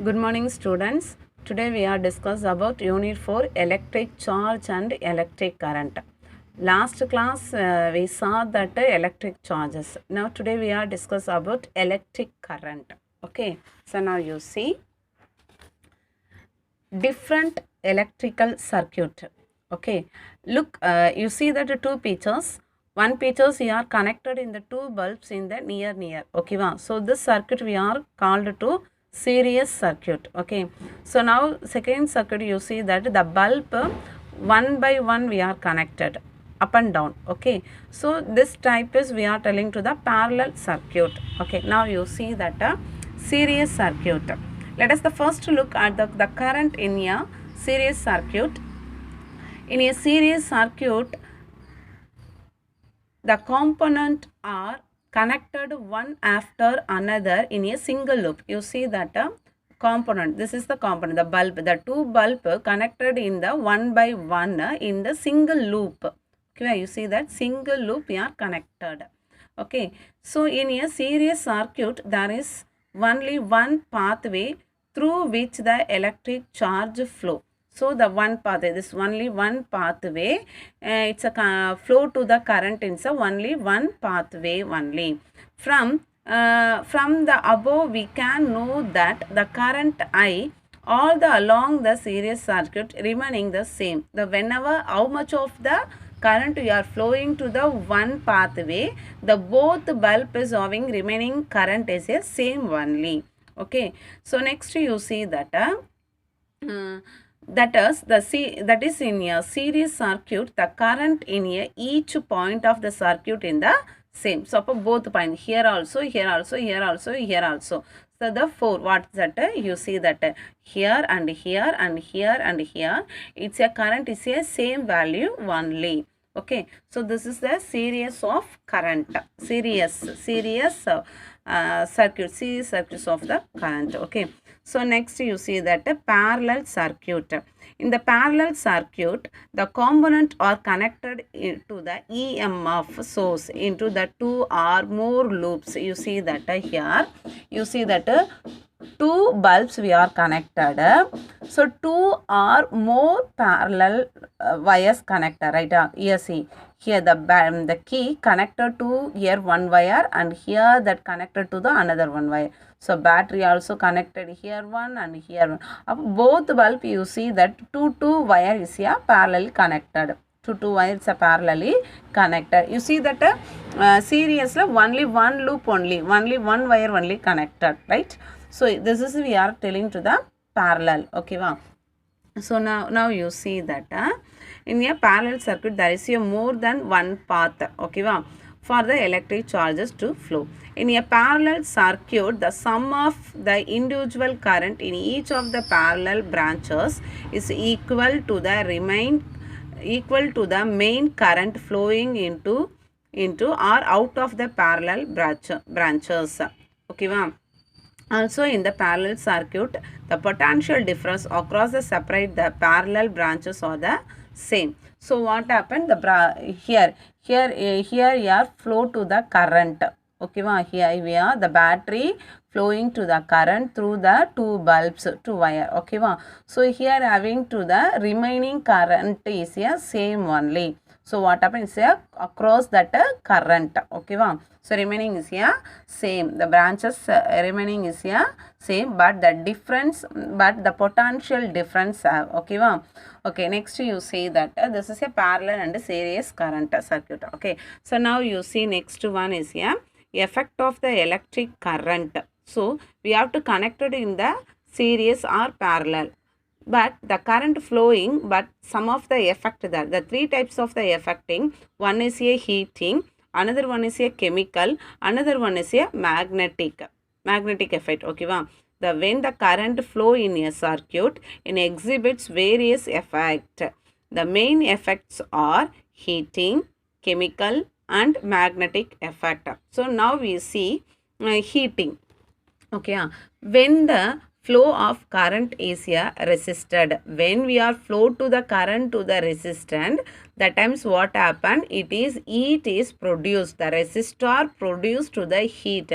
Good morning, students. Today we are discuss about Unit 4 electric charge and electric current. Last class we saw that electric charges. Now today we are discuss about electric current. Okay. So now you see different electrical circuit. Okay. Look, you see that two pictures. One pictures we are connected in the two bulbs in the near. Okay. So this circuit we are called to series circuit. Okay. So now second circuit you see that the bulb one by one we are connected up and down. Okay. So this type is we are telling to the parallel circuit. Okay. Now you see that series circuit. Let us the first look at the current in a series circuit. In a series circuit, the components are connected one after another in a single loop. You see that component, this is the component, the bulb, the two bulb connected in the one by one in the single loop. Okay, you see that single loop we are connected. Okay, so in a series circuit, there is only one pathway through which the electric charge flow. So the one pathway, this only one pathway, it's a flow to the current in so only one pathway only. From the above we can know that the current I all the along the series circuit remaining the same. The whenever how much of the current you are flowing to the one pathway, the both bulb is having remaining current is a same only. Okay, so next you see that that is in a series circuit, the current in each point of the circuit in the same. So both point here also, here also, here also, here also. So the four, what's that? You see that here and here and here and here, it's a current is a same value only. Okay, so this is the series of current, series circuits of the current. Okay, so next you see that a parallel circuit. In the parallel circuit, the component are connected to the EMF source into the two or more loops. You see that here, you see that two bulbs we are connected. So two or more parallel wires connected, right? Here see, here the key connected to here one wire and here that connected to the another one wire. So battery also connected here one and here one. Both bulb you see that two wire is here parallel connected. Two wires are parallelly connected. You see that seriously only one loop only one wire only connected, right? So this is we are telling to the parallel. Okay, wow. So now you see that in a parallel circuit there is a more than one path. Okay, wow, for the electric charges to flow. In a parallel circuit, the sum of the individual current in each of the parallel branches is equal to the main current flowing into or out of the parallel branches. Okay, wow. Also in the parallel circuit, the potential difference across the parallel branches are the same. So what happened? Here flow to the current. Okay, here we are the battery flowing to the current through the two bulbs, two wire. Okay, so here having to the remaining current is a same only. So what happens here across that current. Okay, so remaining is here same. The branches remaining is here same, but the potential difference have. Okay, okay. Next you see that this is a parallel and series current circuit. Okay, so now you see next one is here effect of the electric current. So we have to connect it in the series or parallel, but the current flowing, but some of the effect that the three types of the affecting, one is a heating, another one is a chemical, another one is a magnetic effect. Okay, when the current flow in a circuit it exhibits various effects. The main effects are heating, chemical and magnetic effect. So now we see heating. Okay, when the flow of current is resisted. When we are flow to the current to the resistant, that times what happen, heat is produced, the resistor produced to the heat.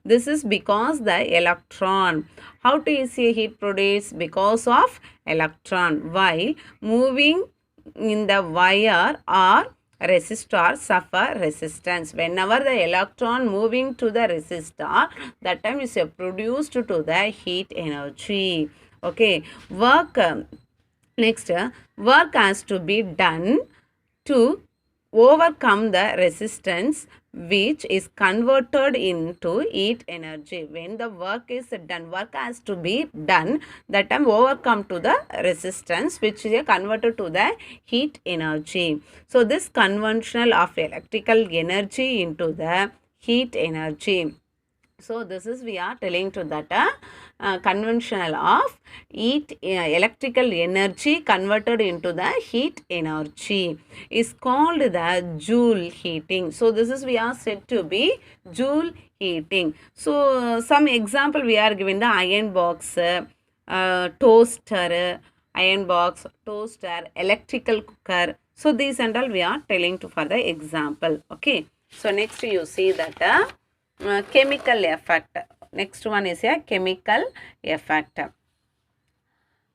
This is because the electron, how to see heat produced? Because of electron. While moving in the wire or resistor suffer resistance. Whenever the electron moving to the resistor, that time is produced to the heat energy. Okay, work next work has to be done to overcome the resistance, which is converted into heat energy. When the work is done, work has to be done, that time overcome to the resistance, which is converted to the heat energy. So this conversion of electrical energy into the heat energy. So this is we are telling to that conventional of electrical energy converted into the heat energy is called the Joule heating. So this is we are said to be Joule heating. So some example we are given the iron box, toaster, iron box, toaster, electrical cooker. So these and all we are telling to for the example. Okay. So next you see that chemical effect. Next one is a chemical effect.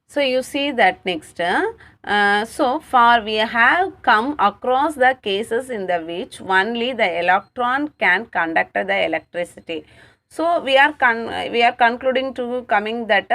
So you see that next. So far we have come across the cases in the which only the electron can conduct the electricity. So we are concluding to coming that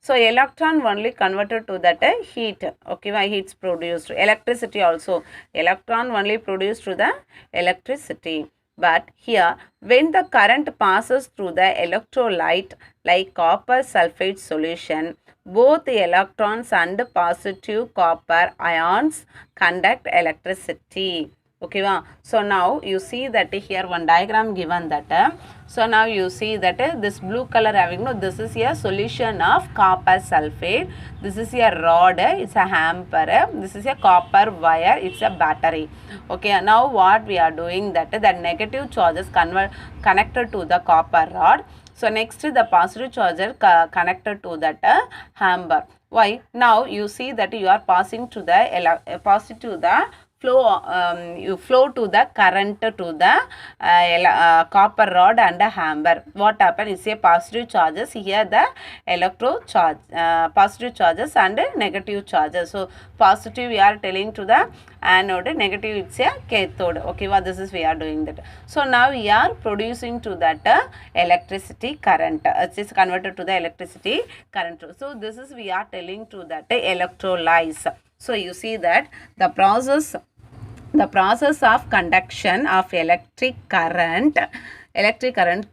so electron only converted to that heat. Okay, why heat's produced. Electricity also. Electron only produced to the electricity. But here, when the current passes through the electrolyte like copper sulfate solution, both the electrons and positive copper ions conduct electricity. Okay, so now you see that here one diagram given that. So now you see that this blue color having, no, this is a solution of copper sulfate. This is a rod, it's a hamper. This is a copper wire, it's a battery. Okay, now what we are doing that the negative charges connected to the copper rod. So next the positive charger connected to that hammer. Why? Now you see that you are passing to the positive the flow, you flow to the current to the copper rod and a hammer. What happen is a positive charges, here the electro charge, positive charges and negative charges. So positive we are telling to the anode, negative it's a cathode. Okay, well, this is we are doing that. So now we are producing to that electricity current. It is converted to the electricity current. So this is we are telling to that electrolyze. So you see that the process of conduction of electric current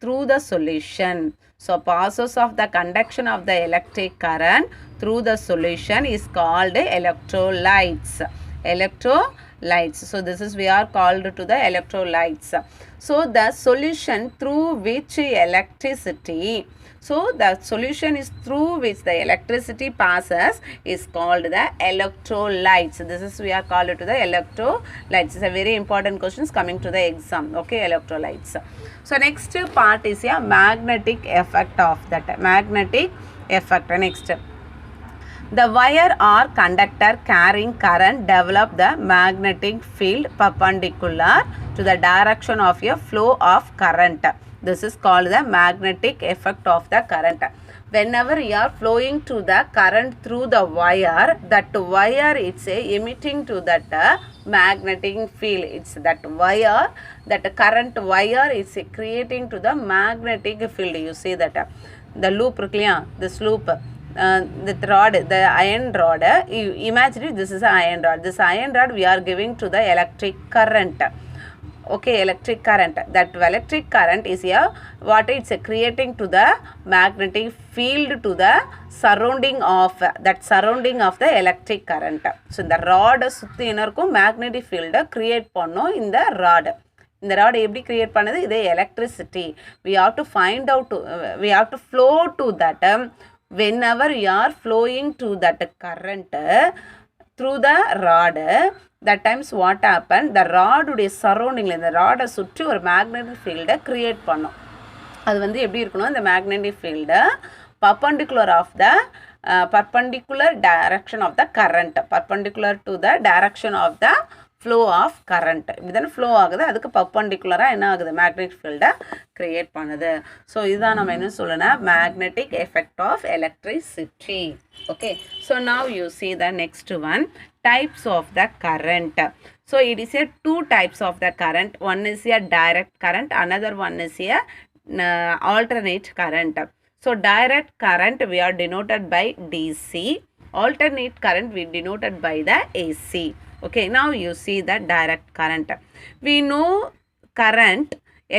through the solution. So process of the conduction of the electric current through the solution is called electrolytes. So this is we are called to the electrolytes. So the solution through which electricity, so the solution is through which the electricity passes is called the electrolytes. This is we are called to the electrolytes. It's a very important questions coming to the exam. Okay, electrolytes. So next part is a magnetic effect of that. Magnetic effect. Next, the wire or conductor carrying current develop the magnetic field perpendicular to the direction of a flow of current. This is called the magnetic effect of the current. Whenever you are flowing to the current through the wire, that wire it's emitting to that magnetic field. It's that wire, that current wire is creating to the magnetic field. You see that the loop, this loop. The rod, the iron rod, you imagine this is an iron rod. This iron rod we are giving to the electric current. Okay, electric current. That electric current is here what it's creating to the magnetic field to the surrounding of the electric current. So the rod சுத்தி இருக்கும் magnetic field create பண்ணோம் இந்த rod. இந்த rod எப்படி create பண்ணது? இது electricity. We have to find out, we have to flow to that. Whenever you are flowing to that current through the rod, that times what happen, the rod உடைய surrounding, இந்த rod சுற்றி ஒரு magnetic field create பண்ணும். அது வந்து எப்படி இருக்கணும், இந்த magnetic field perpendicular of the perpendicular direction of the current, perpendicular to the direction of the flow of current. இதன் flow ஆகுது, அதுக்கு perpendicular என்ன ஆகுது, magnetic field create பண்ணுது. ஸோ இதுதான் நம்ம என்ன சொல்லணும், magnetic effect of electricity. Okay, so now you see the next one, types of the current. So it is a two types of the current. One is a direct current, another one is a alternate current. So direct current we are denoted by DC, alternate current we denoted by the AC. Okay, now you see the direct current. We know current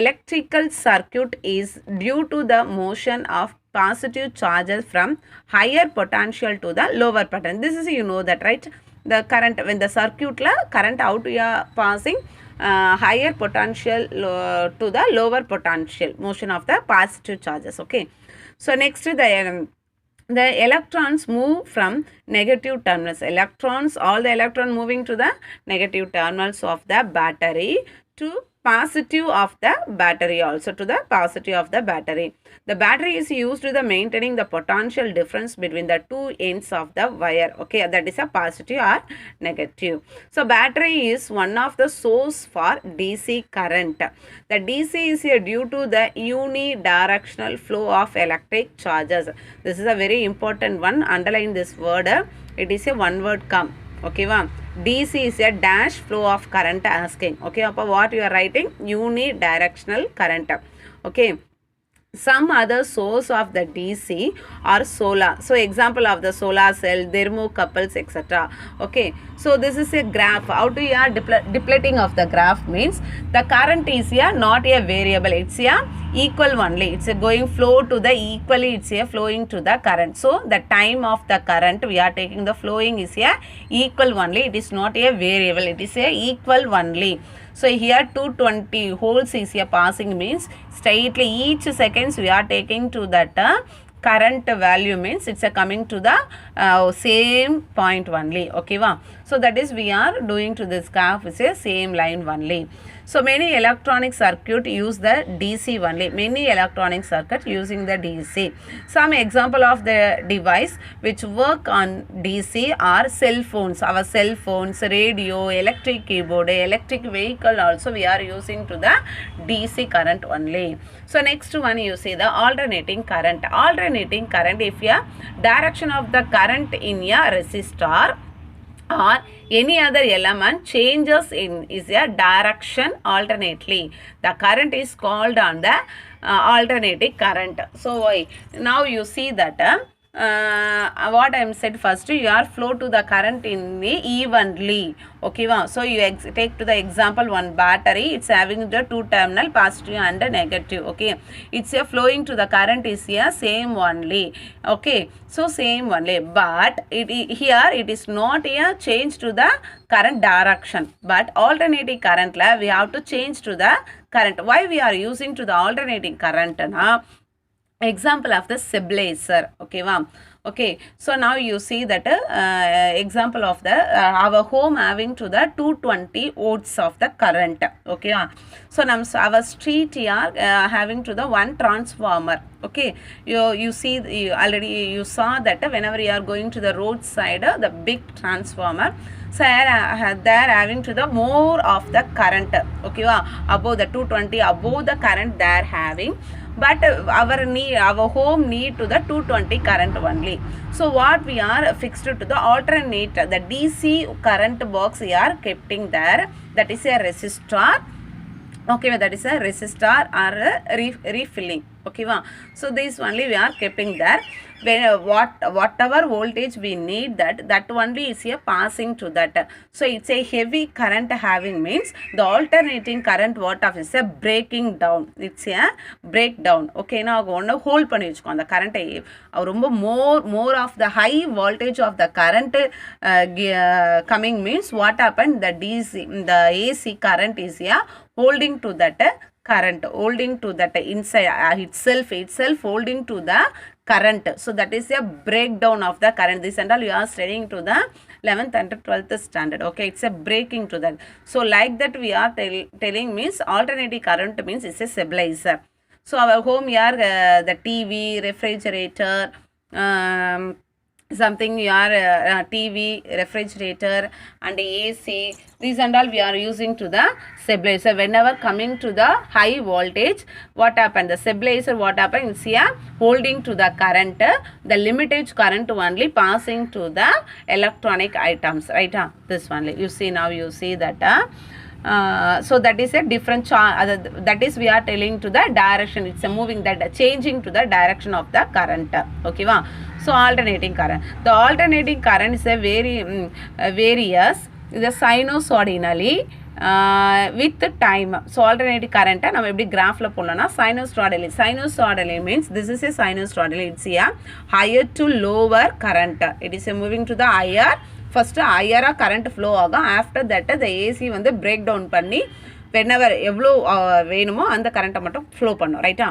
electrical circuit is due to the motion of positive charges from higher potential to the lower potential. This is, you know that, right? The current, when the circuit la current out we are passing higher potential to the lower potential, motion of the positive charges. Okay, so next the electrons move from negative terminals. Electrons, all the electron moving to the negative terminals of the battery to positive of the battery, also to the positive of the battery. The battery is used to the maintaining the potential difference between the two ends of the wire. Okay, that is a positive or negative. So battery is one of the source for DC current. The DC is due to the unidirectional flow of electric charges. This is a very important one. Underline this word. It is a one word come. Okay, wow. DC is a dash flow of current asking. Okay, what you are writing, unidirectional current. Okay, some other source of the DC or solar. So example of the solar cell, thermocouples, etc. Okay, so this is a graph. How to you are depleting of the graph means the current is here not a variable, it's a equal only, it's a going flow to the equally, it's a flowing to the current. So the time of the current we are taking the flowing is a equal only, it is not a variable, it is a equal only. So here 220 holes is here passing means straightly each seconds we are taking to that current value means it's a coming to the same point only. Okay, wow. So that is we are doing to this graph is a same line only. So many electronic circuit use the DC only. Many electronic circuit using the DC. Some example of the device which work on DC are cell phones. Our cell phones, radio, electric keyboard, electric vehicle also we are using to the DC current only. So next one you see the alternating current. Alternating current, if a direction of the current in a resistor or any other element changes in is a direction alternately, the current is called on the alternating current. So why now you see that what I am said first, you are flow to the current in the evenly. Okay, wow. So you take to the example one battery, it's having the two terminal positive and negative. Okay, it's a flowing to the current is here same only. Okay, so same only, but here it is not a change to the current direction, but alternating current la we have to change to the current. Why we are using to the alternating current na, example of the stabilizer. Okay, wow. Okay, so now you see that example of the our home having to the 220 volts of the current. Okay, so now our street here having to the one transformer. Okay, you see already you saw that whenever you are going to the roadside the big transformer, so they are having to the more of the current. Okay, above the 220, above the current they are having, but our home need to the 220 current only. So what we are fixed to the alternate, the DC current box we are keeping there, that is a resistor. Okay, that is a resistor or a refilling. Okay, so this only we are keeping there. When whatever voltage we need, that only is here passing to that. So it's a heavy current having means the alternating current what of is a breaking down, it's a breakdown. Okay, now going to hold பண்ணி வெச்சுக்கோ அந்த current ரொம்ப more of the high voltage of the current coming means what happened, the DC, the AC current is here holding to that current, holding to that inside itself holding to the current. So that is a breakdown of the current. This and all you are studying to the 11th and 12th standard. Okay, it's a breaking to that. So like that we are telling means alternating current means it's a stabilizer. So our home here, the TV, refrigerator, something your TV, refrigerator and AC, these and all we are using to the stabilizer. Whenever coming to the high voltage, what happened? The stabilizer, what happened? It's here holding to the current, the limited current only passing to the electronic items, right? This one, you see, now you see that so that is a different that is we are telling to the direction, it's a moving, that changing to the direction of the current, okay va. So alternating current, the alternating current is a very various, the sinusoidally with the time. So alternating current நம்ம எப்படி கிராஃப்ல போடணும்னா sinusoidally means this is a sinusoidally, it's a higher to lower current, it is a moving to the higher. First higher current flow ஆகும், after that the AC வந்து break down பண்ணி whenever எவ்வளோ வேணுமோ அந்த கரண்ட்டை மட்டும் flow பண்ணும், ரைட்டா.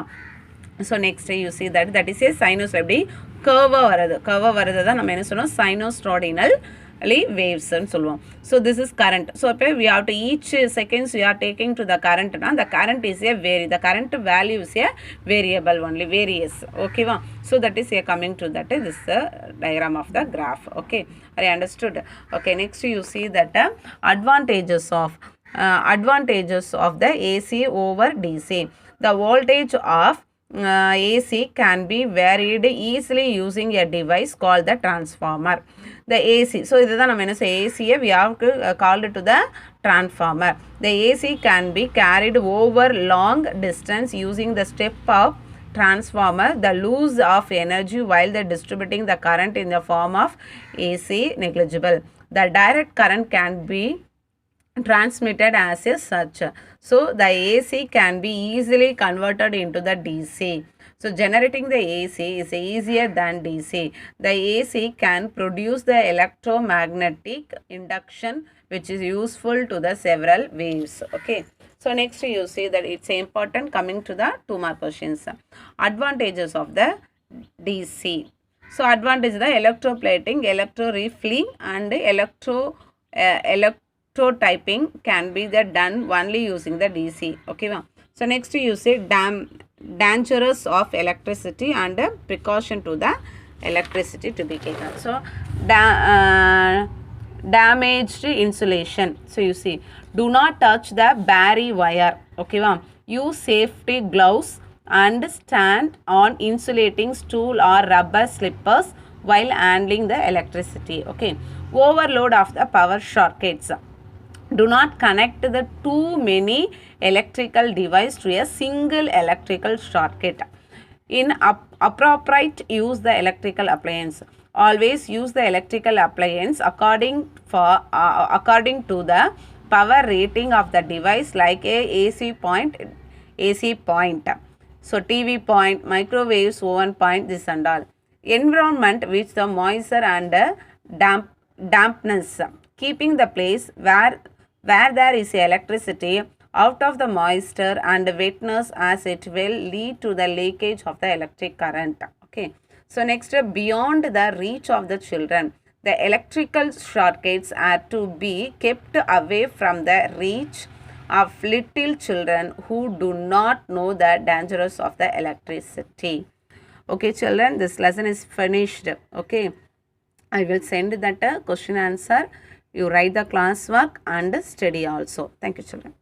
So next you see that is a sinus, எப்படி கர்வாக வருது தான் நம்ம என்ன சொன்னோம், sinusoidal waves ன்னு சொல்லுவோம். So this is current. So இப்போ we have to each seconds we are taking to the current na, the current is a the current value is a variable only, varies, okay va. So that is here coming to that, this diagram of the graph, okay. Are you understood? Okay, next you see that advantages of the AC over DC. The voltage of AC can be varied easily using a device called the transformer. The AC, so this is AC, we have called it to the transformer. The AC can be carried over long distance using the step of transformer. The loss of energy while the distributing the current in the form of AC negligible. The direct current can be transmitted as a such. So the AC can be easily converted into the DC. So generating the AC is easier than DC. The AC can produce the electromagnetic induction which is useful to the several waves, okay. So next you see that it's important, coming to the 2 mark questions. Advantages of the DC. So advantage, the electroplating, electro-refilling and electrotyping can be done only using the DC, okay. So next you say dangers of electricity and precaution to the electricity to be taken. So damaged insulation. So you see, do not touch the barbed wire, okay va. Use safety gloves and stand on insulating stool or rubber slippers while handling the electricity, okay. Overload of the power circuits. Do not connect the too many electrical device to a single electrical circuit. In appropriate use the electrical appliance. Always use the electrical appliance according to the power rating of the device, like a AC point. So TV point, microwaves, oven point, this and all. Environment which the moisture and dampness, keeping the place where there is electricity out of the moisture and wetness, as it will lead to the leakage of the electric current, okay. So next, beyond the reach of the children, the electrical circuits are to be kept away from the reach of little children who do not know the dangers of the electricity. Okay children, this lesson is finished, okay. I will send that question answer. You write the classwork and study also. Thank you children.